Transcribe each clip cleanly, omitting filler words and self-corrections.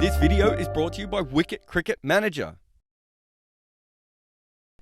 This video is brought to you by Wicket Cricket Manager.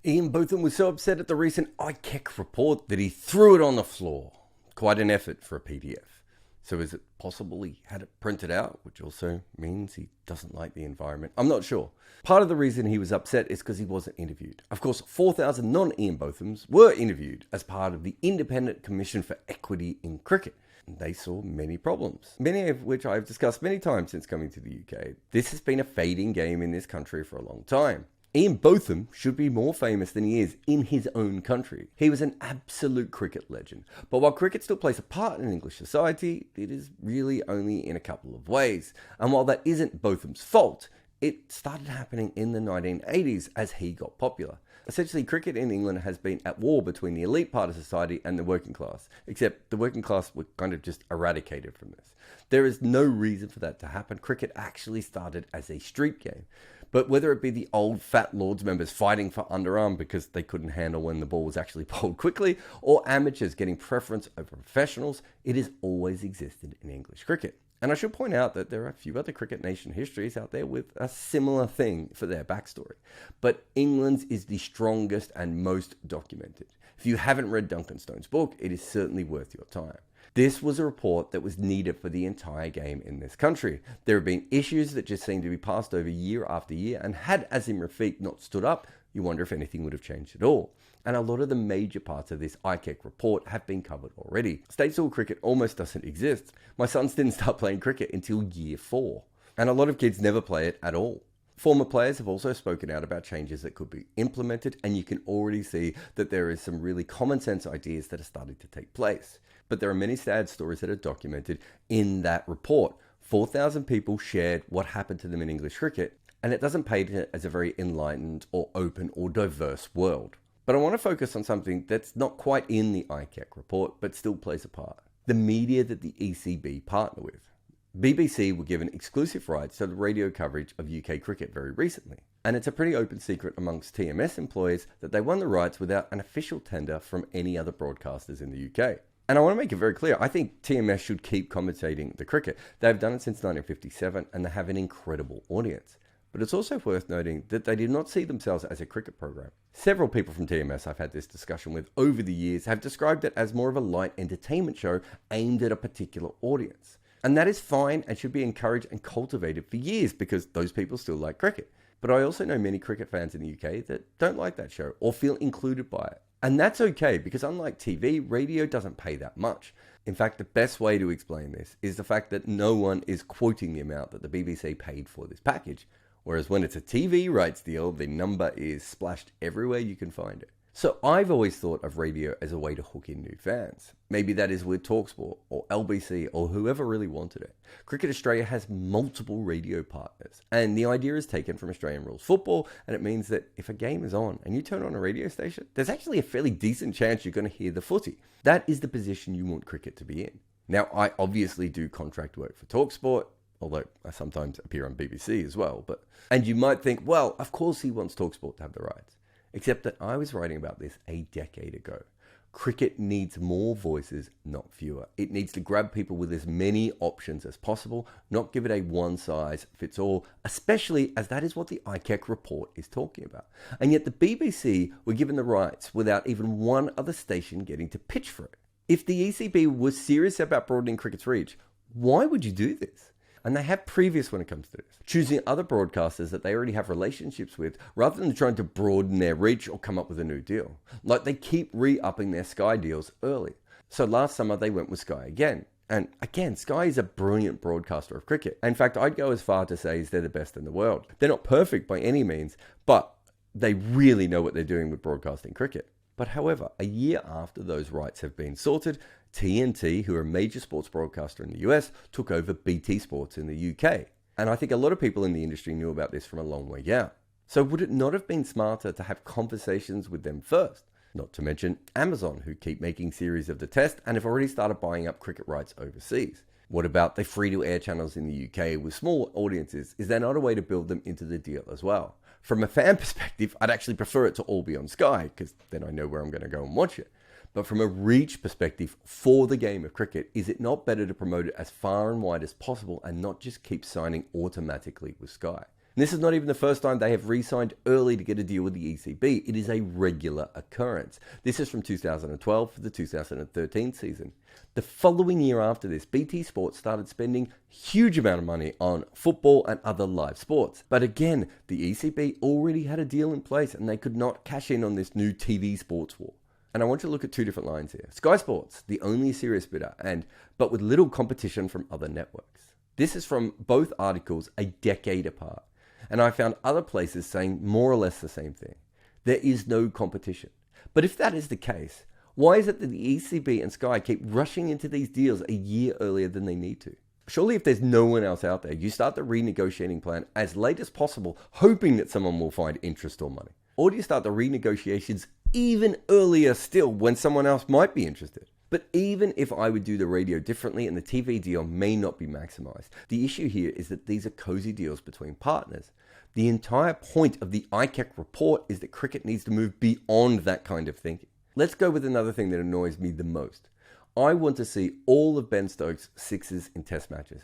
Ian Botham was so upset at the recent ICEC report that he threw it on the floor. Quite an effort for a PDF. So is it possible he had it printed out, which also means he doesn't like the environment? I'm not sure. Part of the reason he was upset is because he wasn't interviewed. Of course, 4,000 non-Ian Bothams were interviewed as part of the Independent Commission for Equity in Cricket. They saw many problems, many of which I've discussed many times since coming to the UK. This has been a fading game in this country for a long time. Ian Botham should be more famous than he is in his own country. He was an absolute cricket legend. But while cricket still plays a part in English society, it is really only in a couple of ways. And while that isn't Botham's fault, it started happening in the 1980s as he got popular. Essentially, cricket in England has been at war between the elite part of society and the working class, except the working class were kind of just eradicated from this. There is no reason for that to happen. Cricket actually started as a street game. But whether it be the old fat Lords members fighting for underarm because they couldn't handle when the ball was actually bowled quickly, or amateurs getting preference over professionals, it has always existed in English cricket. And I should point out that there are a few other Cricket Nation histories out there with a similar thing for their backstory. But England's is the strongest and most documented. If you haven't read Duncan Stone's book, it is certainly worth your time. This was a report that was needed for the entire game in this country. There have been issues that just seem to be passed over year after year, and had Azim Rafiq not stood up, you wonder if anything would have changed at all. And a lot of the major parts of this ICEC report have been covered already. State school cricket almost doesn't exist. My sons didn't start playing cricket until year 4. And a lot of kids never play it at all. Former players have also spoken out about changes that could be implemented, and you can already see that there is some really common sense ideas that are starting to take place. But there are many sad stories that are documented in that report. 4,000 people shared what happened to them in English cricket, and it doesn't paint it as a very enlightened or open or diverse world. But I want to focus on something that's not quite in the ICEC report, but still plays a part. The media that the ECB partner with. BBC were given exclusive rights to the radio coverage of UK cricket very recently. And it's a pretty open secret amongst TMS employees that they won the rights without an official tender from any other broadcasters in the UK. And I want to make it very clear, I think TMS should keep commentating the cricket. They've done it since 1957 and they have an incredible audience. But it's also worth noting that they did not see themselves as a cricket program. Several people from TMS I've had this discussion with over the years have described it as more of a light entertainment show aimed at a particular audience. And that is fine and should be encouraged and cultivated for years because those people still like cricket. But I also know many cricket fans in the UK that don't like that show or feel included by it. And that's okay because unlike TV, radio doesn't pay that much. In fact, the best way to explain this is the fact that no one is quoting the amount that the BBC paid for this package. Whereas when it's a TV rights deal, the number is splashed everywhere you can find it. So I've always thought of radio as a way to hook in new fans. Maybe that is with TalkSport or LBC or whoever really wanted it. Cricket Australia has multiple radio partners, and the idea is taken from Australian rules football, and it means that if a game is on and you turn on a radio station, there's actually a fairly decent chance you're going to hear the footy. That is the position you want cricket to be in. Now, I obviously do contract work for TalkSport, although I sometimes appear on BBC as well. And you might think, well, of course he wants TalkSport to have the rights. Except that I was writing about this a decade ago. Cricket needs more voices, not fewer. It needs to grab people with as many options as possible, not give it a one-size-fits-all, especially as that is what the ICEC report is talking about. And yet the BBC were given the rights without even one other station getting to pitch for it. If the ECB was serious about broadening cricket's reach, why would you do this? And they have previous when it comes to this, choosing other broadcasters that they already have relationships with rather than trying to broaden their reach or come up with a new deal. Like they keep re-upping their Sky deals early. So last summer they went with Sky again. And again, Sky is a brilliant broadcaster of cricket. In fact, I'd go as far to say they're the best in the world. They're not perfect by any means, but they really know what they're doing with broadcasting cricket. But however, a year after those rights have been sorted, TNT, who are a major sports broadcaster in the US, took over BT Sports in the UK. And I think a lot of people in the industry knew about this from a long way out. So would it not have been smarter to have conversations with them first? Not to mention Amazon, who keep making series of the test and have already started buying up cricket rights overseas. What about the free-to-air channels in the UK with small audiences? Is there not a way to build them into the deal as well? From a fan perspective, I'd actually prefer it to all be on Sky, because then I know where I'm going to go and watch it. But from a reach perspective for the game of cricket, is it not better to promote it as far and wide as possible and not just keep signing automatically with Sky? And this is not even the first time they have re-signed early to get a deal with the ECB. It is a regular occurrence. This is from 2012 for the 2013 season. The following year after this, BT Sport started spending huge amount of money on football and other live sports. But again, the ECB already had a deal in place and they could not cash in on this new TV sports war. And I want you to look at two different lines here. Sky Sports, the only serious bidder, but with little competition from other networks. This is from both articles a decade apart. And I found other places saying more or less the same thing. There is no competition. But if that is the case, why is it that the ECB and Sky keep rushing into these deals a year earlier than they need to? Surely if there's no one else out there, you start the renegotiating plan as late as possible, hoping that someone will find interest or money. Or do you start the renegotiations even earlier still when someone else might be interested? But even if I would do the radio differently and the TV deal may not be maximized, the issue here is that these are cozy deals between partners. The entire point of the ICEC report is that cricket needs to move beyond that kind of thinking. Let's go with another thing that annoys me the most. I want to see all of Ben Stokes' sixes in test matches.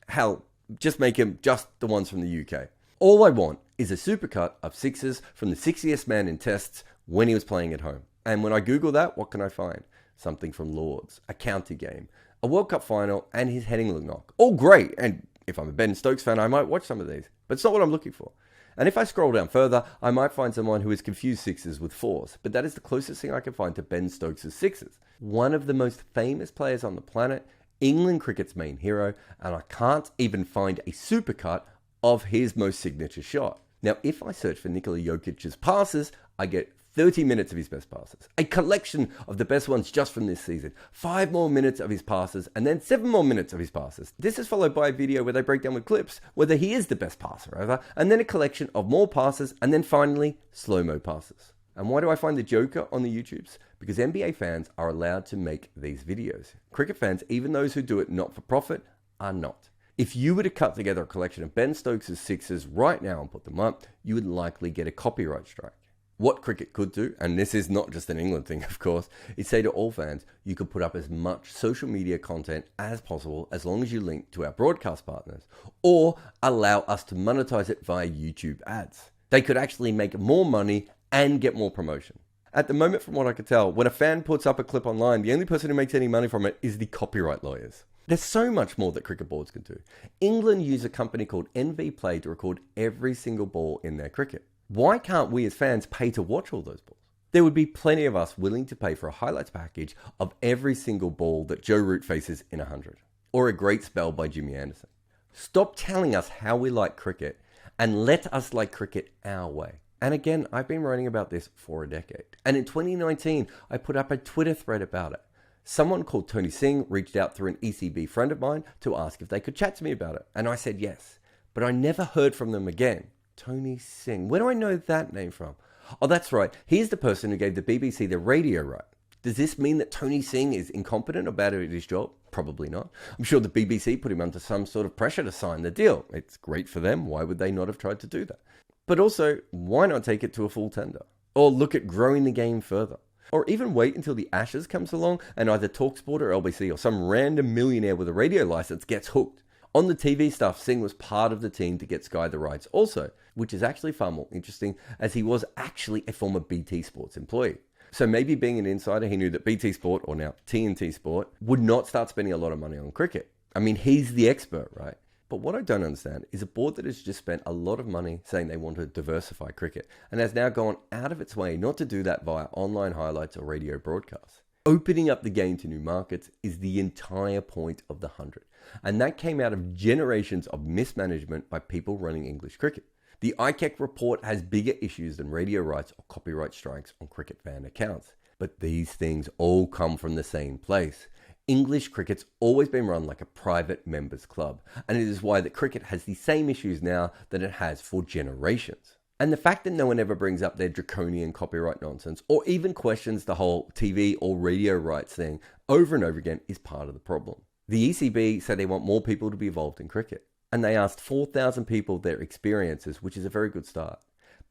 Hell, just make him just the ones from the UK. All I want is a supercut of sixes from the 60th man in tests when he was playing at home. And when I Google that, what can I find? Something from Lords, a county game, a World Cup final, and his heading knock. All great, and if I'm a Ben Stokes fan, I might watch some of these. But it's not what I'm looking for. And if I scroll down further, I might find someone who has confused sixes with fours. But that is the closest thing I can find to Ben Stokes' sixes. One of the most famous players on the planet, England cricket's main hero, and I can't even find a supercut of his most signature shot. Now, if I search for Nikola Jokic's passes, I get 30 minutes of his best passes, a collection of the best ones just from this season, 5 more minutes of his passes, and then 7 more minutes of his passes. This is followed by a video where they break down with clips whether he is the best passer ever, and then a collection of more passes, and then finally, slow-mo passes. And why do I find the Joker on the YouTubes? Because NBA fans are allowed to make these videos. Cricket fans, even those who do it not for profit, are not. If you were to cut together a collection of Ben Stokes' sixes right now and put them up, you would likely get a copyright strike. What cricket could do, and this is not just an England thing of course, is say to all fans, you could put up as much social media content as possible as long as you link to our broadcast partners, or allow us to monetize it via YouTube ads. They could actually make more money and get more promotion. At the moment, from what I could tell, when a fan puts up a clip online, the only person who makes any money from it is the copyright lawyers. There's so much more that cricket boards can do. England use a company called NV Play to record every single ball in their cricket. Why can't we as fans pay to watch all those balls? There would be plenty of us willing to pay for a highlights package of every single ball that Joe Root faces in 100. Or a great spell by Jimmy Anderson. Stop telling us how we like cricket and let us like cricket our way. And again, I've been writing about this for a decade. And in 2019, I put up a Twitter thread about it. Someone called Tony Singh reached out through an ECB friend of mine to ask if they could chat to me about it. And I said yes. But I never heard from them again. Tony Singh. Where do I know that name from? Oh, that's right. He's the person who gave the BBC the radio right. Does this mean that Tony Singh is incompetent or bad at his job? Probably not. I'm sure the BBC put him under some sort of pressure to sign the deal. It's great for them. Why would they not have tried to do that? But also, why not take it to a full tender? Or look at growing the game further? Or even wait until the Ashes comes along and either TalkSport or LBC or some random millionaire with a radio license gets hooked. On the TV stuff, Singh was part of the team to get Sky the rights also, which is actually far more interesting as he was actually a former BT Sports employee. So maybe being an insider, he knew that BT Sport, or now TNT Sport, would not start spending a lot of money on cricket. I mean, he's the expert, right? But what I don't understand is a board that has just spent a lot of money saying they want to diversify cricket and has now gone out of its way not to do that via online highlights or radio broadcasts. Opening up the game to new markets is the entire point of the 100. And that came out of generations of mismanagement by people running English cricket. The ICEC report has bigger issues than radio rights or copyright strikes on cricket fan accounts. But these things all come from the same place. English cricket's always been run like a private members club, and it is why that cricket has the same issues now that it has for generations. And the fact that no one ever brings up their draconian copyright nonsense or even questions the whole TV or radio rights thing over and over again is part of the problem. The ECB say they want more people to be involved in cricket, and they asked 4,000 people their experiences, which is a very good start.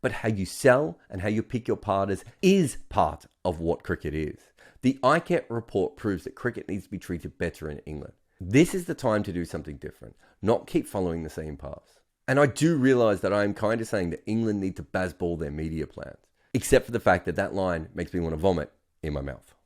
But how you sell and how you pick your partners is part of what cricket is. The ICEC report proves that cricket needs to be treated better in England. This is the time to do something different, not keep following the same paths. And I do realise that I am kind of saying that England need to bazball their media plans, except for the fact that that line makes me want to vomit in my mouth.